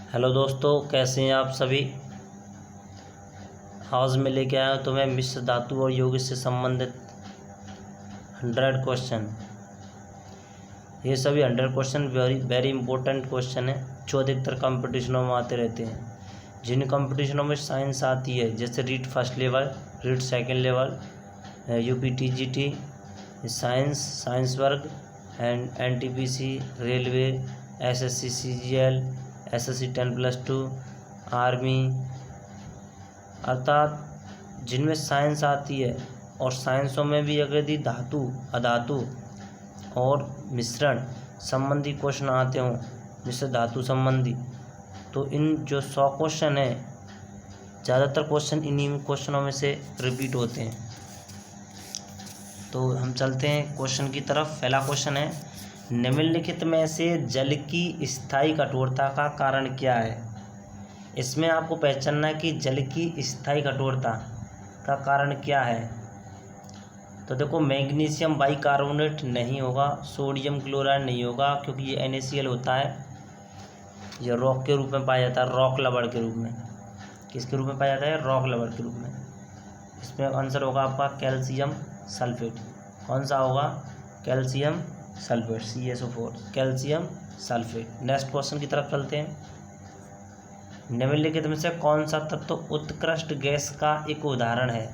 Hello दोस्तों, कैसे हैं आप सभी। आज मैं लेके आया हूँ तुम्हें मिश्र धातु और यौगिक से संबंधित 100 क्वेश्चन। ये सभी 100 क्वेश्चन वेरी इंपॉर्टेंट क्वेश्चन है जो अधिकतर कंपटीशनों में आते रहते हैं। जिन कंपटीशनों में साइंस आती है जैसे REET first level, REET second level, UPTGT, science वर्ग and NTPC, railway, SSC CGL, SSC 10+2, army, अर्थात जिनमें साइंस आती है और साइंसों में भी अगर यदि धातु, अधातु और मिश्रण संबंधी क्वेश्चन आते हों, मिश्र धातु संबंधी, तो इन जो 100 क्वेश्चन हैं, ज़्यादातर क्वेश्चन इन्हीं क्वेश्चनों में से रिपीट होते हैं। तो हम चलते हैं क्वेश्चन की तरफ। पहला क्वेश्चन है, निम्नलिखित में से जल की स्थायी कठोरता का कारण क्या है। इसमें आपको पहचानना है कि जल की स्थायी कठोरता का कारण क्या है। तो देखो, मैग्नीशियम बाइकार्बोनेट नहीं होगा, सोडियम क्लोराइड नहीं होगा क्योंकि ये NaCl होता है, यह रॉक के रूप में पाया जाता है, रॉक लवण के रूप में। किसके रूप में पाया जाता है? रॉक लवण के रूप में। इसमें आंसर होगा आपका कैल्शियम सल्फेट। कौन सा होगा? Calcium sulphate, CaSO4, calcium sulphate. Next question की तरफ चलते हैं। निम्नलिखित में से कौन सा तत्व उत्कृष्ट गैस का एक उदाहरण है।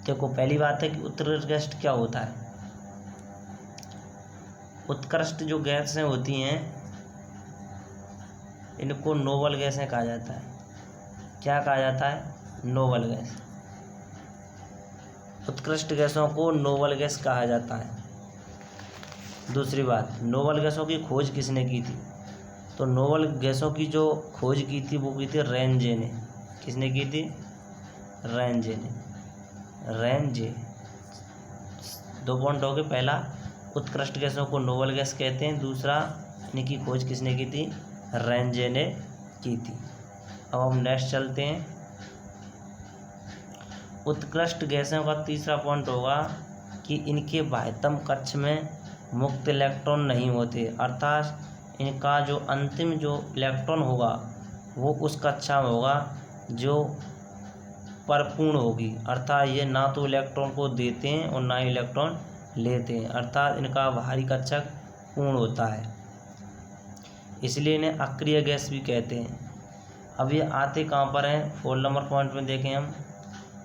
देखो, पहली बात है कि उत्कृष्ट क्या होता है। उत्कृष्ट जो गैसें होती हैं इनको नोबल गैसें कहा जाता है। क्या कहा जाता है? Noble gas. उत्कृष्ट गैसों को नोबल गैस कहा जाता है। दूसरी बात, नोबल गैसों की खोज किसने की थी। तो नोबल गैसों की जो खोज की थी वो की थी रेनजे ने। किसने की थी? रेनजे ने। रेनजे। 2 पॉइंट हो गए। पहला, उत्कृष्ट गैसों को नोबल गैस कहते हैं। दूसरा, इनकी खोज किसने की थी? रेनजे ने की थी। अब हम नेक्स्ट चलते हैं। उत्कृष्ट गैसों का तीसरा पॉइंट होगा कि इनके बाह्यतम कक्ष में मुक्त इलेक्ट्रॉन नहीं होते, अर्थात इनका जो अंतिम जो इलेक्ट्रॉन होगा वो उस कक्षा में होगा जो परिपूर्ण होगी, अर्थात ये ना तो इलेक्ट्रॉन को देते हैं और ना ही इलेक्ट्रॉन लेते हैं, अर्थात इनका बाहरी कक्षक पूर्ण होता है, इसलिए इन्हें अक्रिय गैस भी कहते हैं। अब ये आते कहाँ पर हैं? 4 नंबर पॉइंट में देखें हम।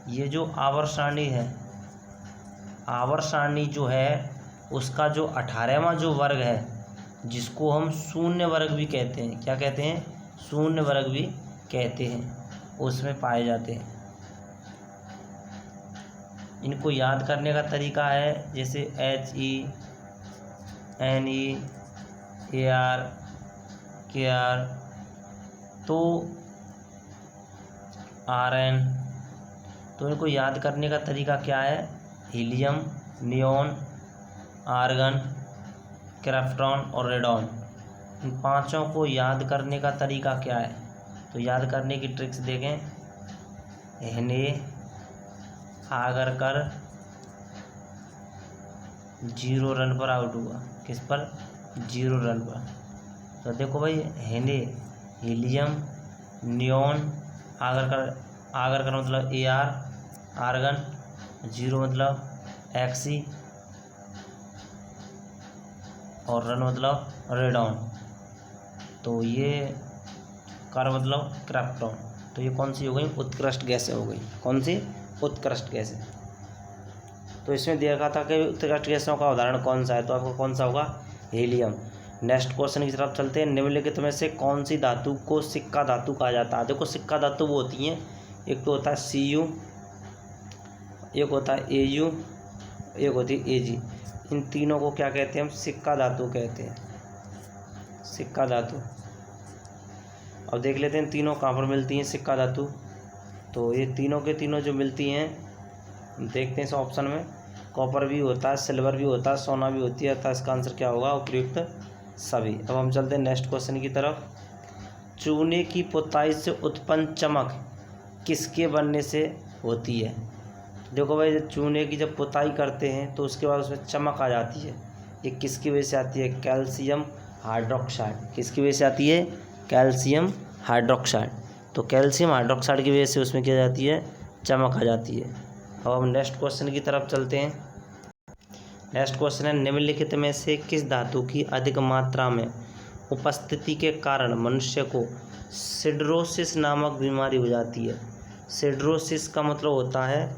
ये जो आवर्त सारणी है, आवर्त सारणी जो है उसका जो 18वां जो वर्ग है, जिसको हम शून्य वर्ग भी कहते हैं। क्या कहते हैं? शून्य वर्ग भी कहते हैं, उसमें पाए जाते हैं। इनको याद करने का तरीका है जैसे HE, NE, AR, KR, तो RN। तो इनको याद करने का तरीका क्या है? हीलियम, नियॉन, आर्गन, क्रिप्टॉन और रेडॉन। इन पांचों को याद करने का तरीका क्या है? तो याद करने की ट्रिक्स देखें। हने आगर कर 0 रन पर आउट हुआ। किस पर? 0 रन पर। तो देखो भाई, हने, हीलियम, नियॉन, आगर कर मतलब AR, आर्गन, 0 मतलब XE और रन मतलब रेडॉन। तो ये कर मतलब क्रिप्टॉन। तो ये कौन सी हो गई? उत्कृष्ट गैसें हो गई। कौन सी? उत्कृष्ट गैसें। तो इसमें देखा था कि उत्कृष्ट गैसों का उदाहरण कौन सा है, तो आपको कौन सा होगा? हीलियम। नेक्स्ट क्वेश्चन की तरफ चलते हैं। निम्नलिखित में से कौन सी धातु को सिक्का धातु कहा जाता है। देखो, सिक्का धातु वो होती हैं, एक तो होता है Cu, एक होता है Au, एक होती है Ag। इन तीनों को क्या कहते हैं? हम सिक्का धातु कहते हैं। सिक्का धातु। अब देख लेते हैं तीनों कहाँ पर मिलती हैं सिक्का धातु। तो ये तीनों के तीनों जो मिलती हैं, देखते हैं इस ऑप्शन में। कॉपर भी होता है, सिल्वर भी होता है, सोना भी होती है, अर्थात इसका आंसर क्या होगा? उपयुक्त सभी। अब हम चलते हैं नेक्स्ट क्वेश्चन की तरफ। चूने की पुताई से उत्पन्न चमक किसके बनने से होती है। देखो भाई, जब चूने की जब पुताई करते हैं तो उसके बाद उसमें चमक आ जाती है, ये किसकी वजह से आती है? Calcium hydroxide. किसकी वजह से आती है? Calcium hydroxide. तो कैल्शियम हाइड्रोक्साइड की वजह से उसमें क्या जाती है, चमक आ जाती है। अब हम नेक्स्ट क्वेश्चन की तरफ चलते हैं। नेक्स्ट क्वेश्चन है, निम्नलिखित में से किस धातु की अधिक मात्रा में उपस्थिति के कारण मनुष्य को सिडरोसिस नामक बीमारी हो जाती है। सिडरोसिस का मतलब होता है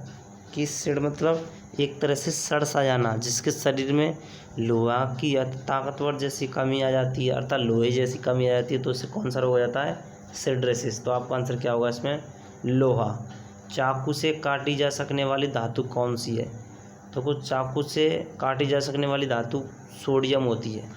कि सिड मतलब एक तरह से सड़ सा जाना, जिसके शरीर में लोहा की ताकतवर जैसी कमी आ जाती है, अर्थात लोहे जैसी कमी आ जाती है, तो उससे कौन सा रोग हो जाता है, सिडरोसिस। तो आपका आंसर क्या होगा इसमें, लोहा। चाकू से काटी जा सकने वाली धातु कौन सी है, तो कुछ चाकू से काटी जा सकने वाली धातु सोडियम होती है।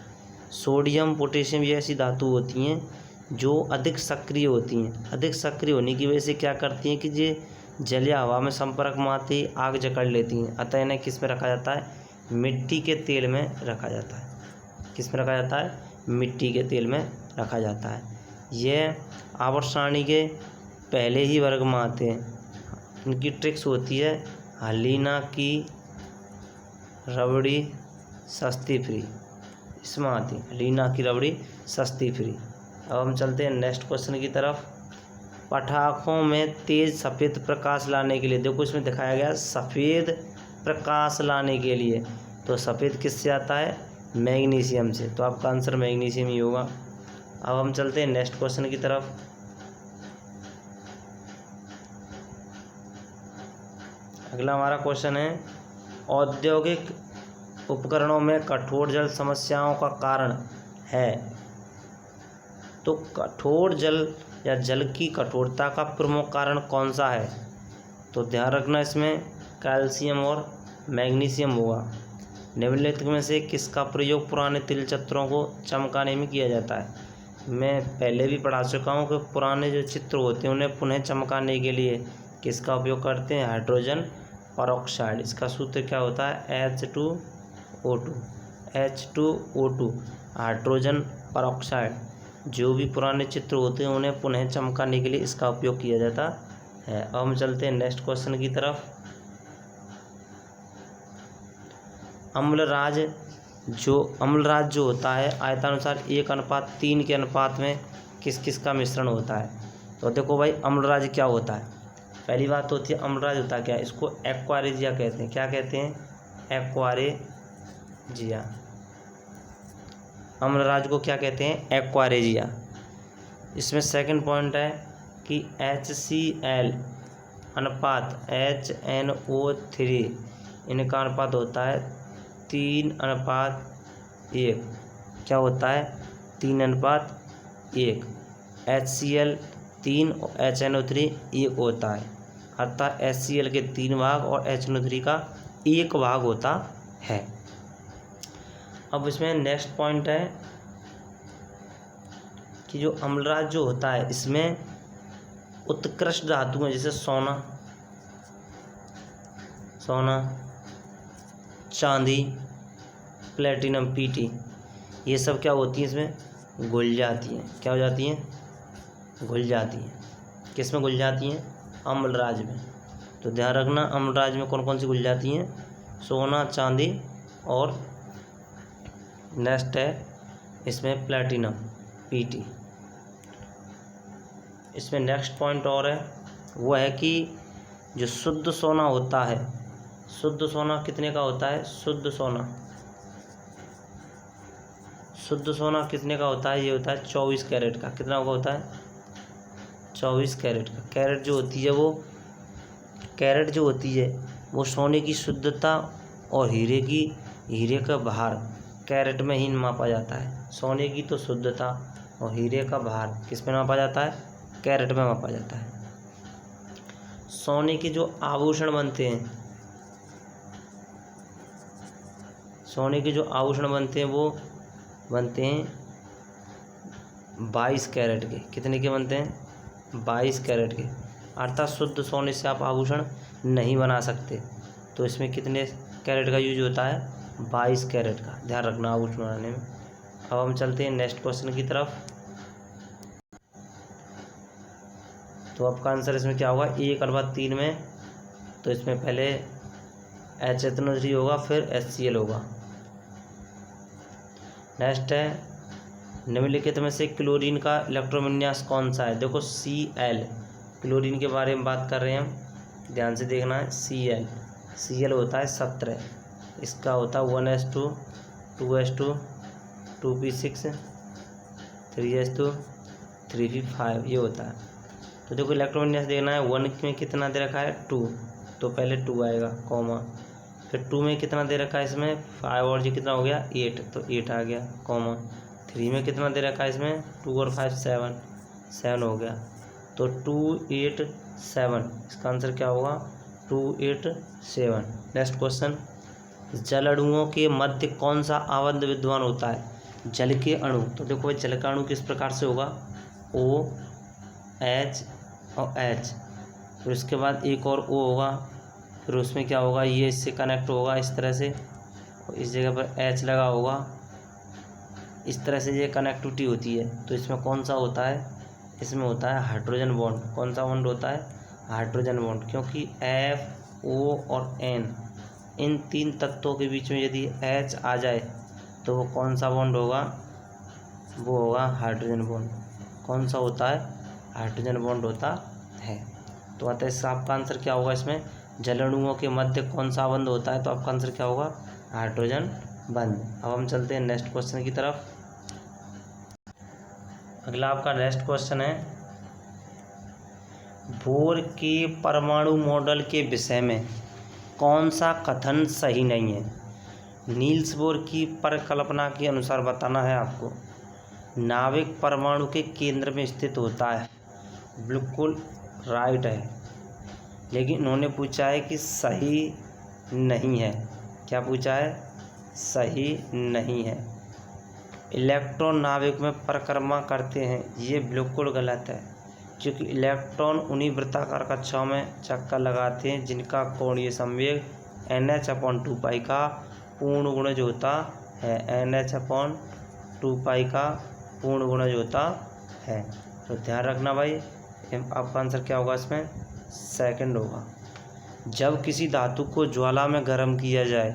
सोडियम पोटेशियम ये ऐसी धातु होती हैं जो अधिक सक्रिय होती हैं। अधिक सक्रिय होने की वजह से क्या करती हैं कि ये जल या हवा में संपर्क में आते ही आग जकड़ लेती हैं। अतः इन्हें किस में रखा जाता है, मिट्टी के तेल में रखा जाता है। किस में रखा जाता है, मिट्टी के तेल में रखा जाता है। यह आवर्त सारणी के पहले ही वर्ग में आते हैं। इनकी ट्रिक्स होती है हलीना की रबड़ी सस्ती फ्री, इसमें आती है हलीना की रबड़ी सस्ती फ्री। अब हम चलते हैं नेक्स्ट क्वेश्चन की तरफ। पटाखों में तेज सफ़ेद प्रकाश लाने के लिए, देखो इसमें दिखाया गया सफ़ेद प्रकाश लाने के लिए, तो सफ़ेद किससे आता है, मैग्नीशियम से। तो आपका आंसर मैग्नीशियम ही होगा। अब हम चलते हैं नेक्स्ट क्वेश्चन की तरफ। अगला हमारा क्वेश्चन है, औद्योगिक उपकरणों में कठोर जल समस्याओं का कारण है। तो कठोर जल या जल की कठोरता का प्रमुख कारण कौन सा है, तो ध्यान रखना इसमें कैल्शियम और मैग्नीशियम होगा। निम्नलिखित में से किसका प्रयोग पुराने तिल चित्रों को चमकाने में किया जाता है। मैं पहले भी पढ़ा चुका हूँ कि पुराने जो चित्र होते हैं उन्हें पुनः चमकाने के लिए किसका उपयोग करते हैं, हाइड्रोजन परऑक्साइड। इसका सूत्र क्या होता है, H2O2। H2O2 hydrogen peroxide. जो भी पुराने चित्र होते हैं उन्हें पुनः चमकाने के लिए इसका उपयोग किया जाता है। अब हम चलते हैं नेक्स्ट क्वेश्चन की तरफ। अम्लराज जो होता है आयतानुसार 1:3 के अनुपात में किस किस का मिश्रण होता है। तो देखो भाई, अम्लराज क्या होता है, पहली बात होती है अम्लराज होता क्या है, इसको एक्वारेजिया कहते हैं। क्या कहते हैं, एक्वारेजिया। अम्लराज को क्या कहते हैं, एक्वारेजिया। इसमें सेकंड पॉइंट है कि HCl अनुपात HNO3 इनका अनुपात होता है 3:1। क्या होता है, 3:1। HCl 3 और HNO3 1 होता है, अर्थात HCl के 3 भाग और HNO3 का 1 भाग होता है। अब इसमें नेक्स्ट पॉइंट है कि जो अम्लराज जो होता है इसमें उत्कृष्ट धातुएं जैसे सोना, चांदी, प्लेटिनम PT, ये सब क्या होती हैं, इसमें घुल जाती हैं। क्या हो जाती हैं, घुल जाती हैं। किस में घुल जाती हैं, अम्लराज में। तो ध्यान रखना अम्लराज में कौन कौन सी घुल जाती हैं, सोना, चांदी और नेक्स्ट है इसमें प्लेटिनम PT। इसमें नेक्स्ट पॉइंट और है, वो है कि जो शुद्ध सोना होता है, शुद्ध सोना कितने का होता है, शुद्ध सोना कितने का होता है, ये होता है 24 कैरेट का। कितना का होता है, 24 कैरेट का। कैरेट जो होती है वो सोने की शुद्धता और हीरे का भार कैरेट में ही मापा जाता है। सोने की तो शुद्धता और हीरे का भार किस में मापा जाता है, कैरेट में मापा जाता है। सोने के जो आभूषण बनते हैं, वो बनते हैं 22 कैरेट के। कितने के बनते हैं, 22 कैरेट के। अर्थात शुद्ध सोने से आप आभूषण नहीं बना सकते। तो इसमें कितने कैरेट का यूज होता है, 22 कैरेट का। ध्यान रखना आभूषण बनाने में। अब हम चलते हैं नेक्स्ट क्वेश्चन की तरफ। तो आपका आंसर इसमें क्या होगा, 1:3 में। तो इसमें पहले HNO3 होगा, फिर HCl होगा। नेक्स्ट है निम्नलिखित में से क्लोरीन का इलेक्ट्रोविन्यास कौन सा है? देखो Cl, क्लोरीन के बारे में बात कर रहे हैं हम, ध्यान से देखना है। Cl होता है 17, इसका होता है 1s2 2s2 2p6 3s2 3p5, ये होता है। तो देखो इलेक्ट्रोविन्यास देखना है, 1 में कितना दे रखा है 2, तो पहले 2 आएगा कॉमा, फिर 2 में कितना दे रखा है इसमें 5 और ये कितना हो गया 8, तो 8 आ गया कॉमा। 3 में कितना दे रखा है इसमें 2 और 5 7 हो गया, तो 2 8 7, इसका आंसर क्या होगा 2 8 7। नेक्स्ट क्वेश्चन, जल अणुओं के मध्य कौन सा आबंध विद्यमान होता है? जल के अणु, तो देखो भाई जल का अणु किस प्रकार से होगा, O H और H, फिर उसके बाद एक और O होगा, फिर उसमें क्या होगा ये इससे कनेक्ट होगा इस तरह से, और इस जगह पर H लगा होगा, इस तरह से ये कनेक्टिविटी होती है। तो इसमें कौन सा होता है, इसमें होता है हाइड्रोजन बॉन्ड। कौन सा बॉन्ड होता है, हाइड्रोजन बॉन्ड, क्योंकि F O और N इन 3 तत्वों के बीच में यदि H आ जाए तो वो कौन सा बॉन्ड होगा, वो होगा हाइड्रोजन बॉन्ड। कौन सा होता है, हाइड्रोजन बॉन्ड होता है। तो अतः इसका आपका आंसर क्या होगा, इसमें जल अणुओं के मध्य कौन सा बंध होता है, तो आपका आंसर क्या होगा हाइड्रोजन बंध। अब हम चलते हैं नेक्स्ट क्वेश्चन की तरफ। अगला आपका नेक्स्ट क्वेश्चन है, बोर के परमाणु मॉडल के विषय में कौन सा कथन सही नहीं है? नील्स बोर की परिकल्पना के अनुसार बताना है आपको। नाभिक परमाणु के केंद्र में स्थित होता है, बिल्कुल राइट है, लेकिन उन्होंने पूछा है कि सही नहीं है। क्या पूछा है, सही नहीं है। इलेक्ट्रॉन नाभिक में परिक्रमा करते हैं, ये बिल्कुल गलत है, क्योंकि इलेक्ट्रॉन उन्हीं वृत्ताकार कक्षाओं में चक्कर लगाते हैं जिनका कोणीय संवेग NH/2 का पूर्ण गुणज होता है, NH/2 का पूर्ण गुणज होता है। तो ध्यान रखना भाई, आपका आंसर क्या होगा, इसमें सेकंड होगा। जब किसी धातु को ज्वाला में गर्म किया जाए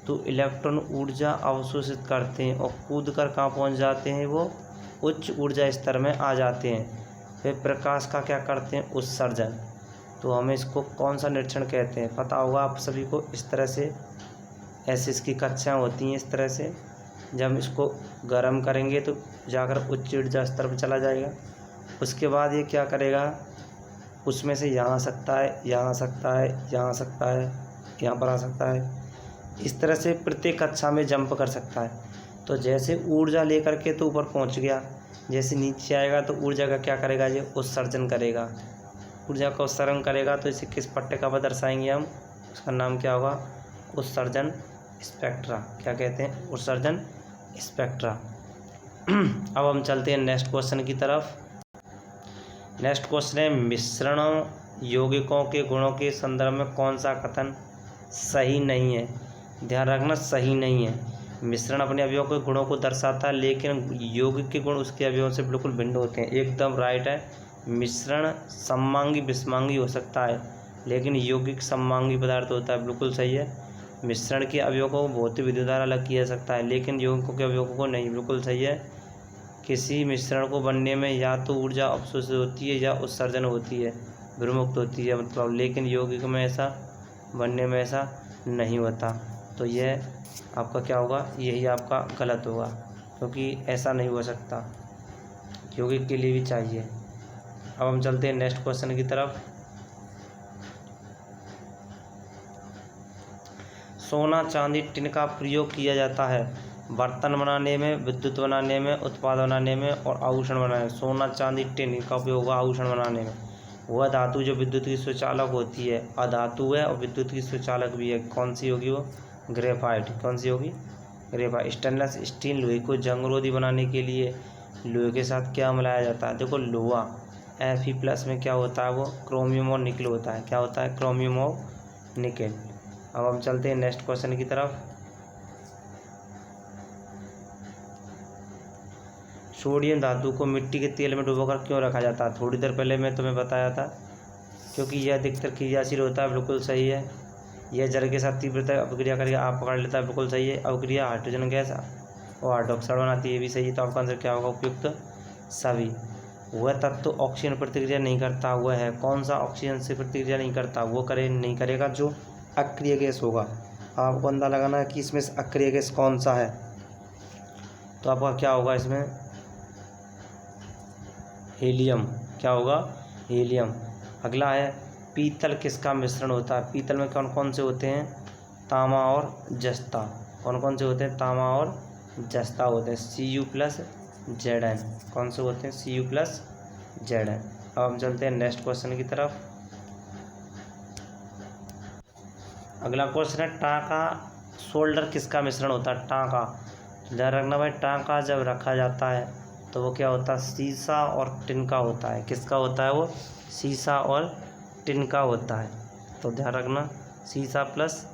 तो इलेक्ट्रॉन ऊर्जा अवशोषित करते हैं और कूद कर कहाँ पहुँच जाते हैं, वो उच्च ऊर्जा स्तर में आ जाते हैं। वे प्रकाश का क्या करते हैं, उत्सर्जन। तो हमें इसको कौन सा निरीक्षण कहते हैं, पता होगा आप सभी को। इस तरह से ऐसे इसकी कक्षाएँ होती हैं, इस तरह से जब इसको गर्म करेंगे तो जाकर उच्च ऊर्जा स्तर पर चला जाएगा। उसके बाद ये क्या करेगा, उसमें से यहाँ आ सकता है, यहाँ आ सकता है, यहाँ आ सकता है, यहाँ पर आ सकता है, इस तरह से प्रत्येक कक्षा में जंप कर सकता है। तो जैसे ऊर्जा लेकर के तो ऊपर पहुँच गया, जैसे नीचे आएगा तो ऊर्जा का क्या करेगा, ये उत्सर्जन करेगा। ऊर्जा का उत्सर्जन करेगा तो इसे किस पट्टिका पर दर्शाएंगे हम, उसका नाम क्या होगा, उत्सर्जन स्पेक्ट्रा। क्या कहते हैं, उत्सर्जन स्पेक्ट्रा। अब हम चलते हैं नेक्स्ट क्वेश्चन की तरफ। नेक्स्ट क्वेश्चन है, मिश्रण यौगिकों के गुणों के संदर्भ में कौन सा कथन सही नहीं है? ध्यान रखना, सही नहीं है। मिश्रण अपने अवयवों के गुणों को दर्शाता है, लेकिन यौगिक के गुण उसके अवयवों से बिल्कुल भिन्न होते हैं। एकदम राइट है। मिश्रण सममांगी विषमांगी हो सकता है, लेकिन यौगिक सममांगी पदार्थ होता है, बिल्कुल सही है। मिश्रण के अवयवों को भौतिक विधि द्वारा अलग किया जा सकता है, लेकिन यौगिकों के अवयवों को नहीं, बिल्कुल सही है। किसी मिश्रण को बनने में या तो ऊर्जा अवशोषित होती है या उत्सर्जन होती है, विमुक्त होती है मतलब, लेकिन यौगिक में ऐसा बनने में ऐसा नहीं होता। तो यह आपका क्या होगा, यही आपका गलत होगा, क्योंकि ऐसा नहीं हो सकता, यौगिक के लिए भी चाहिए। अब हम चलते हैं नेक्स्ट क्वेश्चन की तरफ। सोना चांदी टिन का प्रयोग किया जाता है बर्तन बनाने में, विद्युत बनाने में, उत्पाद बनाने में और आभूषण बनाने में। सोना चांदी टिन का उपयोग होगा आभूषण बनाने में। वह धातु जो विद्युत की स्वचालक होती है, अधातु है और विद्युत की स्वचालक भी है, कौन सी होगी वो, ग्रेफाइट। कौन सी होगी, ग्रेफाइट। स्टेनलेस स्टील लोहे को जंगरोधी बनाने के लिए लोहे के साथ क्या मिलाया जाता है? देखो लोहा Fe+ में क्या होता है, वो क्रोमियम और निकल होता है। क्या होता है, क्रोमियम और निकल। अब हम चलते हैं नेक्स्ट क्वेश्चन की तरफ। सोडियम धातु को मिट्टी के तेल में डुबोकर क्यों रखा जाता है? थोड़ी देर पहले मैं तुम्हें बताया था, क्योंकि यह अधिकतर क्रियाशील होता है, बिल्कुल सही है। यह जल के साथ तीव्रता अभिक्रिया करके आप पकड़ लेता है, बिल्कुल सही है। अभिक्रिया हाइड्रोजन गैस और हाइड्रोक्साइड बनाती है, ये भी सही है। तो आपका आंसर क्या होगा? उपयुक्त सभी। वह तत्व तो ऑक्सीजन प्रतिक्रिया नहीं करता, वह है कौन सा? ऑक्सीजन से प्रतिक्रिया नहीं करता, वो नहीं करेगा जो अक्रिय गैस होगा। आपको अंदाजा लगाना है कि इसमें से अक्रिय गैस कौन सा है। तो आपका क्या होगा इसमें? हीलियम। क्या होगा? हीलियम। अगला है पीतल किसका मिश्रण होता है? पीतल में कौन कौन से होते हैं? तांबा और जस्ता। कौन कौन से होते हैं? तांबा और जस्ता होते हैं। Cu+Zn। कौन से होते हैं? Cu+Zn। अब हम चलते हैं नेक्स्ट क्वेश्चन की तरफ। अगला क्वेश्चन है टांका सोल्डर किसका मिश्रण होता है? टांका। ध्यान रखना भाई, टांका जब रखा जाता है तो वो क्या होता है? सीसा और टिन का होता है। किसका होता है वो? सीसा और टिन का होता है। तो ध्यान रखना, सीसा प्लस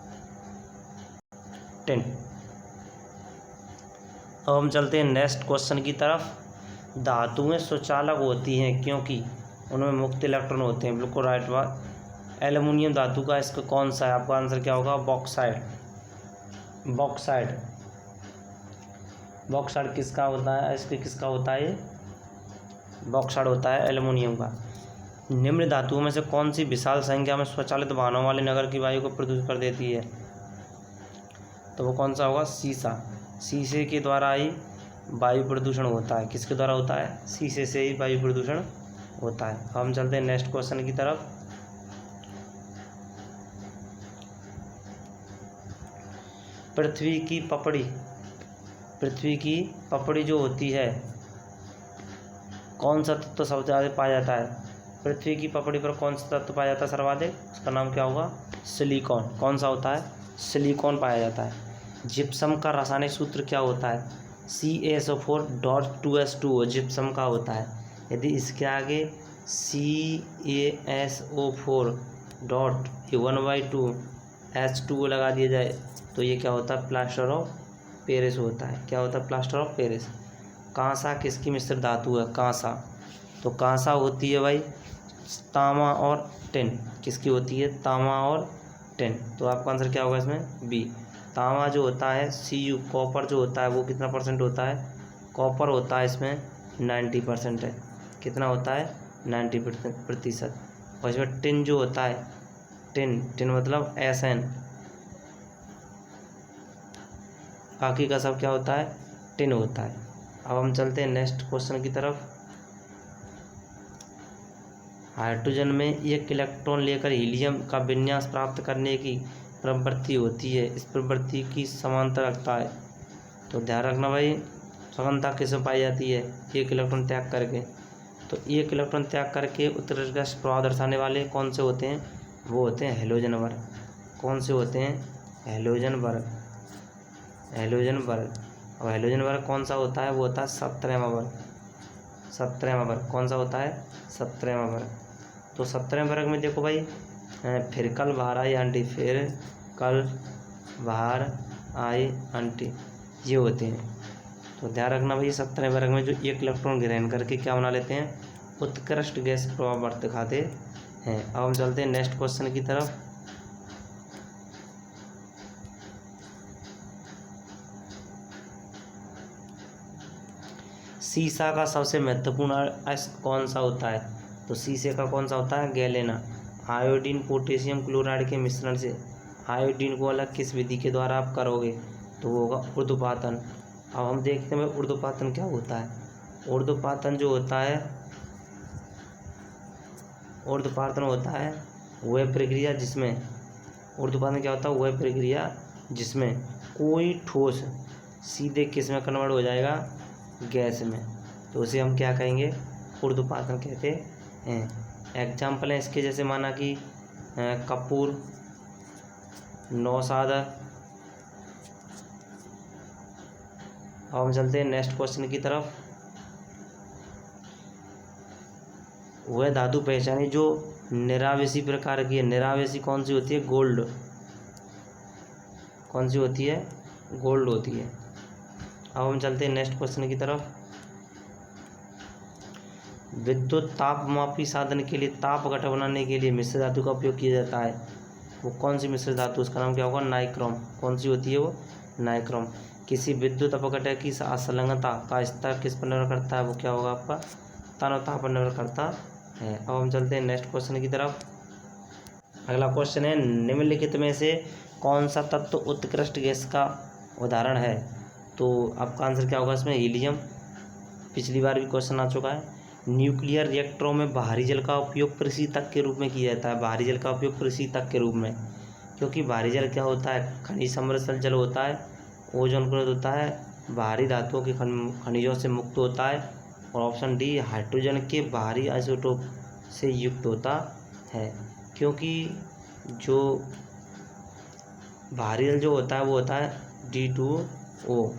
टिन। अब हम चलते हैं नेक्स्ट क्वेश्चन की तरफ। धातुएं सुचालक होती हैं क्योंकि उनमें मुक्त इलेक्ट्रॉन होते हैं। बिल्कुल राइट बात। एल्युमिनियम धातु का इसका कौन सा है? आपका आंसर क्या होगा? बॉक्साइड। बॉक्साइड। बॉक्साइड किसका होता है? इसके किसका होता है? बॉक्साइड होता है एल्युमिनियम का। निम्न धातुओं में से कौन सी विशाल संख्या में स्वचालित वाहनों वाले नगर की वायु को प्रदूषित कर देती है? तो वो कौन सा होगा? शीशा। शीशे के द्वारा ही वायु प्रदूषण होता है। किसके द्वारा होता है? शीशे से ही वायु प्रदूषण होता है। हम चलते हैं नेक्स्ट क्वेश्चन की तरफ। पृथ्वी की पपड़ी। पृथ्वी की पपड़ी जो होती है, कौन सा तत्व सबसे ज़्यादा पाया जाता है? पृथ्वी की पपड़ी पर कौन सा तत्व पाया जाता है सर्वाधिक? उसका नाम क्या होगा? सिलिकॉन। कौन सा होता है? सिलिकॉन पाया जाता है। जिप्सम का रासायनिक सूत्र क्या होता है? CaSO4.2H2O जिप्सम का होता है। यदि इसके आगे CaSO4.1/2H2O लगा दिया जाए तो ये क्या होता है? प्लास्टर ऑफ पेरिस होता है। क्या होता है? Plaster of Paris. कांसा किसकी मिश्र धातु है? कांसा। तो कांसा होती है भाई तांबा और टिन। किसकी होती है? तांबा और टिन। तो आपका आंसर क्या होगा इसमें? बी। तांबा जो होता है Cu, कॉपर जो होता है वो कितना परसेंट होता है? कॉपर होता है इसमें 90% है। कितना होता है? 90%। और इसमें टिन जो होता है, टिन मतलब Sn, बाकी का सब क्या होता है? टिन होता है। अब हम चलते हैं नेक्स्ट क्वेश्चन की तरफ। हाइड्रोजन में एक इलेक्ट्रॉन लेकर हीलियम का विन्यास प्राप्त करने की प्रवृत्ति होती है। इस प्रवृत्ति की समानता रखता है। तो ध्यान रखना भाई, समानता किसमें पाई जाती है? एक इलेक्ट्रॉन त्याग करके। तो एक इलेक्ट्रॉन त्याग करके उत्कर्ष प्रभाव दर्शाने वाले कौन से होते हैं? वो होते हैं हैलोजन वर्ग। कौन से होते हैं? हैलोजन वर्ग। हैलोजन वर्ग। और हैलोजन वर्ग कौन सा होता है? वो होता है 17वां वर्ग। 17वां वर्ग कौन सा होता है? 17वां वर्ग। तो 17वें वर्ग में देखो भाई, फिर कल बाहर आई आंटी, फिर कल बाहर आई आंटी, ये होते हैं। तो ध्यान रखना भाई, 17वें वर्ग में जो एक इलेक्ट्रॉन ग्रहण करके क्या बना लेते हैं? उत्कृष्ट गैस प्रभाव दिखाते हैं। अब हम चलते हैं नेक्स्ट क्वेश्चन की तरफ। सीसा का सबसे महत्वपूर्ण अयस्क कौन सा होता है? तो शीशे का कौन सा होता है? गैलेना। आयोडीन पोटेशियम क्लोराइड के मिश्रण से आयोडीन को अलग किस विधि के द्वारा आप करोगे? तो वो होगा ऊर्ध्वपातन। अब हम देखते हैं ऊर्ध्वपातन क्या होता है। ऊर्ध्वपातन जो होता है, ऊर्ध्वपातन होता है वह प्रक्रिया जिसमें, ऊर्ध्वपातन क्या होता है? वह प्रक्रिया जिसमें कोई ठोस सीधे किस में कन्वर्ट हो जाएगा? गैस में। तो उसे हम क्या कहेंगे? ऊर्ध्वपातन कहते हैं। एग्जाम्पल है इसके, जैसे माना कि कपूर, नौसादा। अब हम चलते हैं नेक्स्ट क्वेश्चन की तरफ। वह धातु पहचानी जो निरावेशी प्रकार की है। निरावेशी कौन सी होती है? गोल्ड। कौन सी होती है? गोल्ड होती है। अब हम चलते हैं नेक्स्ट क्वेश्चन की तरफ। विद्युत तापमापी साधन के लिए ताप घटक बनाने के लिए मिश्र धातु का उपयोग किया जाता है। वो कौन सी मिश्र धातु? उसका नाम क्या होगा? नाइक्रोम। कौन सी होती है वो? नाइक्रोम। किसी विद्युत अपघटन की असंलग्नता का स्तर किस पर निर्भर करता है, वो क्या होगा आपका तन्यता पर निर्भर करता है। अब हम चलते हैं नेक्स्ट क्वेश्चन की तरफ। अगला क्वेश्चन है, निम्नलिखित में से कौन सा तत्व उत्कृष्ट गैस का उदाहरण है। तो आपका आंसर क्या होगा इसमें, हीलियम। पिछली बार भी क्वेश्चन आ चुका है। न्यूक्लियर रिएक्टरों में बाहरी जल का उपयोग प्रशीतक के रूप में किया जाता है। बाहरी जल का उपयोग प्रशीतक के रूप में, क्योंकि बाहरी जल क्या होता है, खनिज समृद्ध जल होता है, ओजोन परत होता है, बाहरी धातुओं के खनिजों से मुक्त होता है, और ऑप्शन डी हाइड्रोजन के बाहरी आइसोटोप से युक्त होता है। क्योंकि जो बाहरी जल जो होता है वो होता है D2O,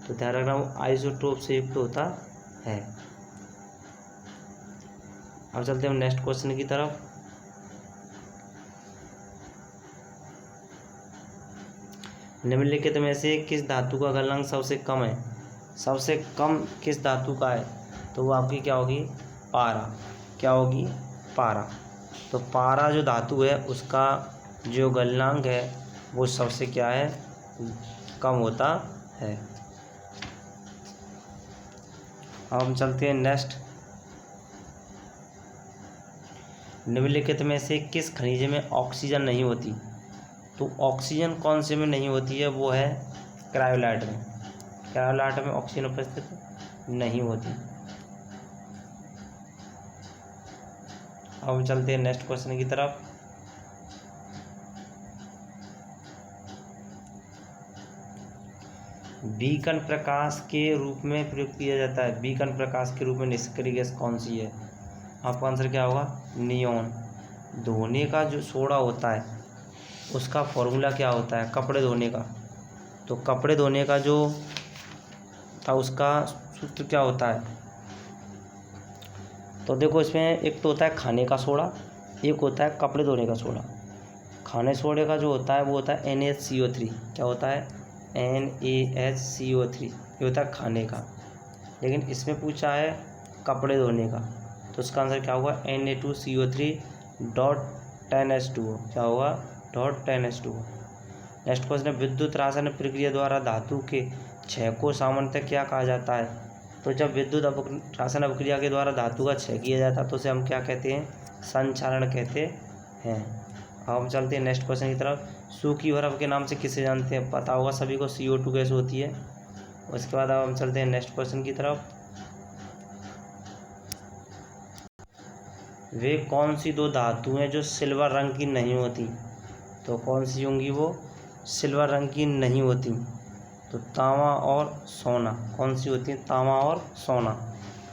तो ध्यान रखना वो आइसोटोप से युक्त होता है। अब चलते हैं हम नेक्स्ट क्वेश्चन की तरफ। निम्नलिखित में से किस धातु का गलनांक सबसे कम है। सबसे कम किस धातु का है, तो वो आपकी क्या होगी, पारा। क्या होगी, पारा। तो पारा जो धातु है उसका जो गलनांक है वो सबसे क्या है, कम होता है। अब हम चलते हैं नेक्स्ट। निम्नलिखित में से किस खनिज में ऑक्सीजन नहीं होती। तो ऑक्सीजन कौन से में नहीं होती है, वो है क्रायोलाइट में। क्रायोलाइट में ऑक्सीजन उपस्थित नहीं होती। अब हम चलते हैं नेक्स्ट क्वेश्चन की तरफ। बीकन प्रकाश के रूप में प्रयोग किया जाता है। बीकन प्रकाश के रूप में निष्क्रिय गैस कौन सी है, आपका आंसर क्या होगा, नियॉन। धोने का जो सोडा होता है उसका फॉर्मूला क्या होता है, कपड़े धोने का। तो कपड़े धोने का जो था उसका सूत्र क्या होता है, तो देखो इसमें एक तो होता है खाने का सोडा, एक होता है कपड़े धोने का सोडा। खाने सोडे का जो होता है वो होता है NaCO3। क्या होता है, NaCO3, ये होता है खाने का। लेकिन इसमें पूछा है कपड़े धोने का, तो उसका आंसर क्या होगा, Na2CO3.10H2O। क्या होगा, .10H2O। नेक्स्ट क्वेश्चन है, विद्युत रासायनिक प्रक्रिया द्वारा धातु के क्षय को सामान्यतः क्या कहा जाता है। तो जब विद्युत रासायनिक प्रक्रिया के द्वारा धातु का क्षय किया जाता है तो उसे हम क्या कहते हैं, संक्षारण कहते हैं। अब हम चलते हैं नेक्स्ट क्वेश्चन की तरफ। सूखी बर्फ के नाम से किसे जानते हैं, पता होगा सभी को, CO2 गैस होती है। उसके बाद अब हम चलते हैं नेक्स्ट क्वेश्चन की तरफ। वे कौन सी दो धातु हैं जो सिल्वर रंग की नहीं होती। तो कौन सी होंगी वो, सिल्वर रंग की नहीं होती। तो तांबा और सोना। कौन सी होती है, तांबा और सोना।